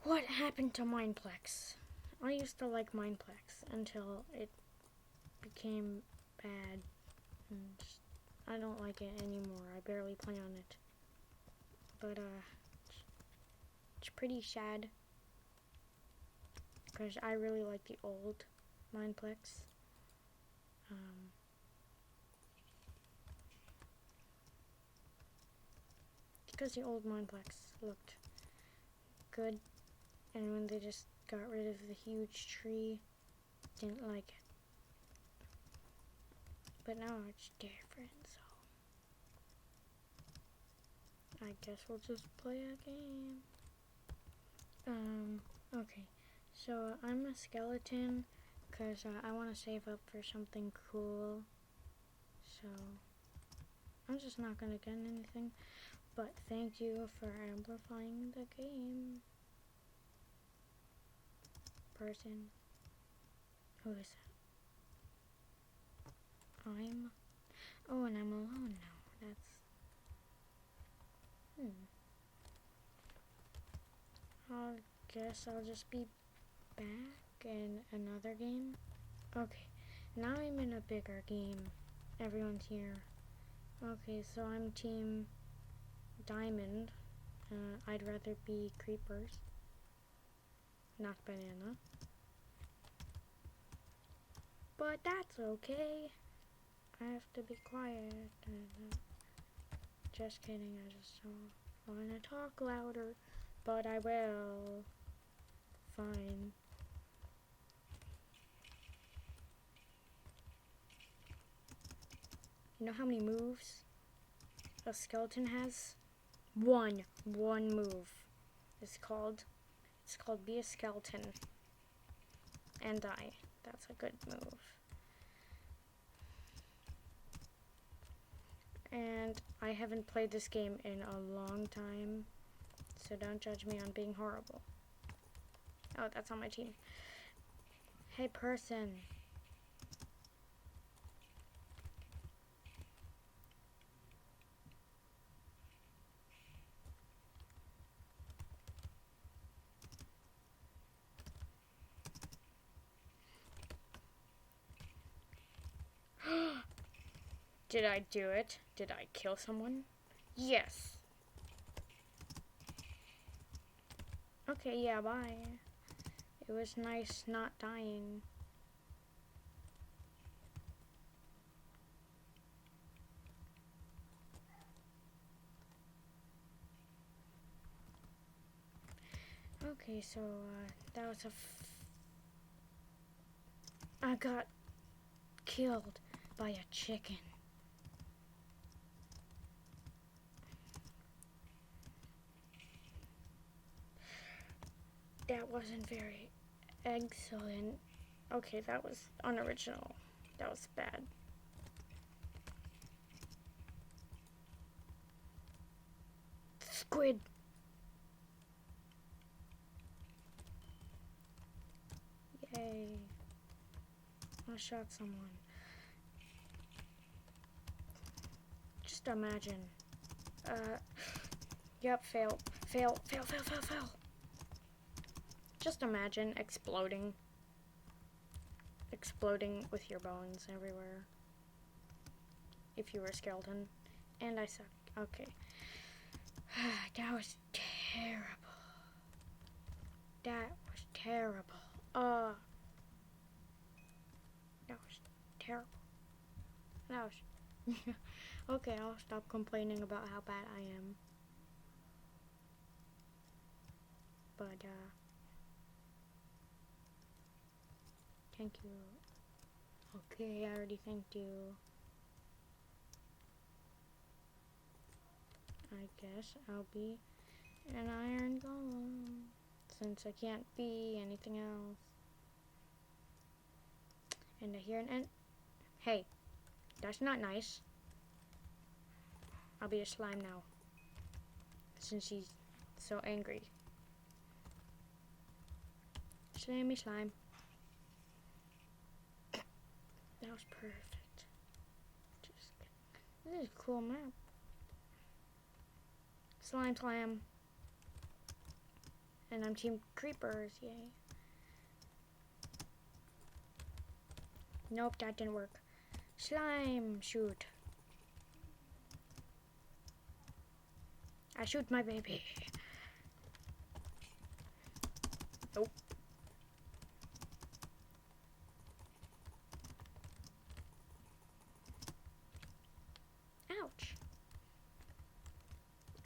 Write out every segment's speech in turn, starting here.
What happened to Mineplex? I used to like Mineplex until it became bad. And I don't like it anymore. I barely play on it. But, it's pretty sad. Because I really like the old Mineplex. Because the old Mineplex looked good. And when they just got rid of the huge tree, didn't like it. But now it's different, so I guess we'll just play a game. Okay. So I'm a skeleton because I want to save up for something cool. So I'm just not going to get anything. But thank you for amplifying the game. Person. Who is that? Oh, and I'm alone now. I guess I'll just be back in another game. Okay, now I'm in a bigger game. Everyone's here. Okay, so I'm team diamond. I'd rather be creepers, not banana. But that's okay. I have to be quiet. Just kidding, I just don't want to talk louder. But I will. Fine. You know how many moves a skeleton has? One move. It's called be a skeleton and die. That's a good move. And I haven't played this game in a long time, so don't judge me on being horrible. Oh, that's on my team. Hey, person. Did I do it? Did I kill someone? Yes. Okay, yeah, bye. It was nice not dying. Okay, so, that was I got killed by a chicken. That wasn't very excellent. Okay, that was unoriginal. That was bad. Squid. Yay. I shot someone. Just imagine. Yep, fail. Fail. Just imagine exploding. Exploding with your bones everywhere. If you were a skeleton. And I suck. Okay. That was terrible. That was terrible. That was terrible. That was... Okay, I'll stop complaining about how bad I am. But, thank you. Okay, I already thanked you. I guess I'll be an iron golem, since I can't be anything else. And I hear an end. Hey, that's not nice. I'll be a slime now, since he's so angry. Slammy slime. That was perfect. This is a cool map. Slime slam. And I'm Team Creepers, yay. Nope, that didn't work. Slime, shoot. I shoot my baby. Nope. Ouch.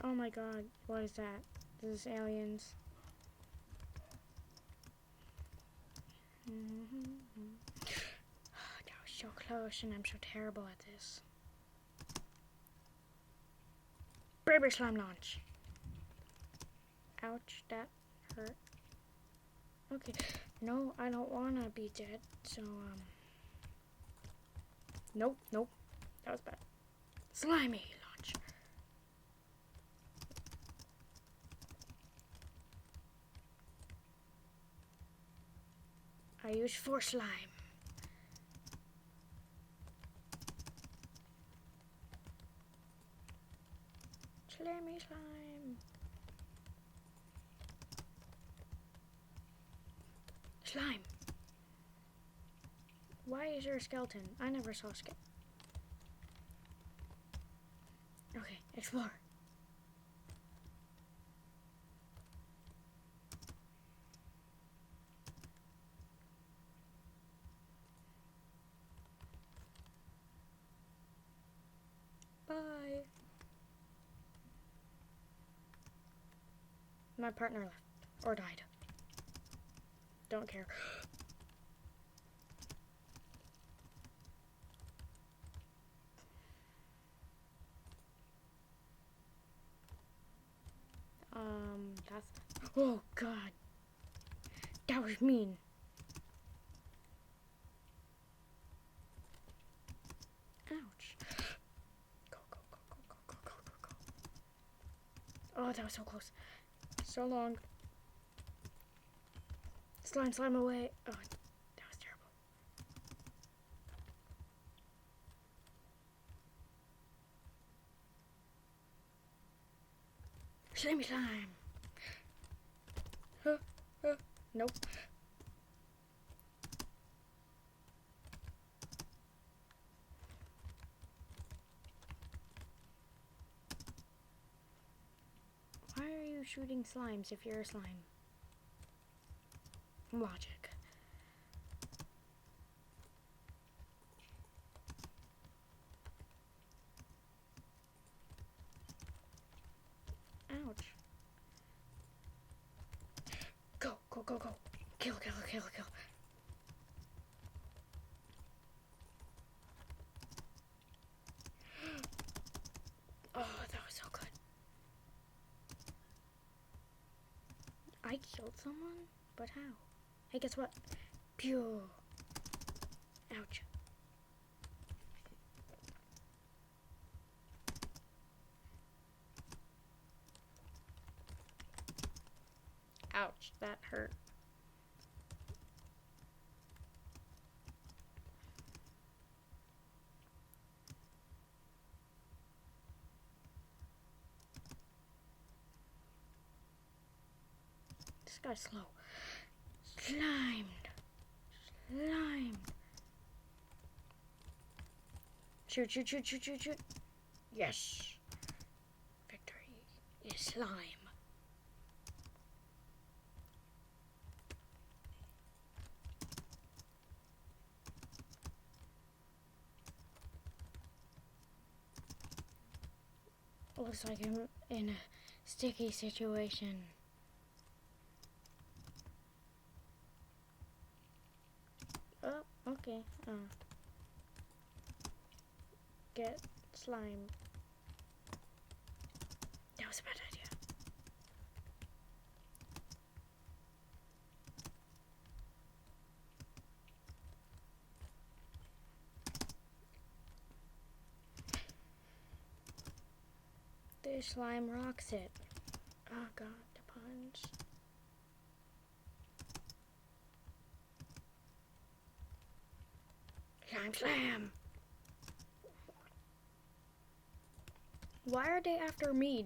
Oh my god, what is that? This is aliens. That was so close, and I'm so terrible at this. Baby slime launch. Ouch, that hurt. Okay, no, I don't wanna be dead, so, Nope, nope, that was bad. Slimy launch. I use 4 slime. Slimy slime. Slime. Why is there a skeleton? I never saw a skeleton. Okay, explore. Bye. My partner left or died. Don't care. That's... Oh, God. That was mean. Ouch. Go, go, go, go, go, go, go, go, go. Oh, that was so close. So long. Slime, slime away. Oh, that was terrible. Slimy slime. Nope. Why are you shooting slimes if you're a slime? Logic. Ouch. Go, go, go, go. Kill, kill, kill, kill. Oh, that was so good. I killed someone? But how? Hey, guess what? Pew. Ouch. Ouch, that hurt. This guy's slow. Slimed. Slimed. Shoot, shoot, shoot, shoot, shoot, shoot. Yes. Victory is slime. Looks like I'm in a sticky situation. Oh, okay. Get slime. That was a bad idea. The slime rocks it. Oh god, the punch. Slime, slam! Why are they after me?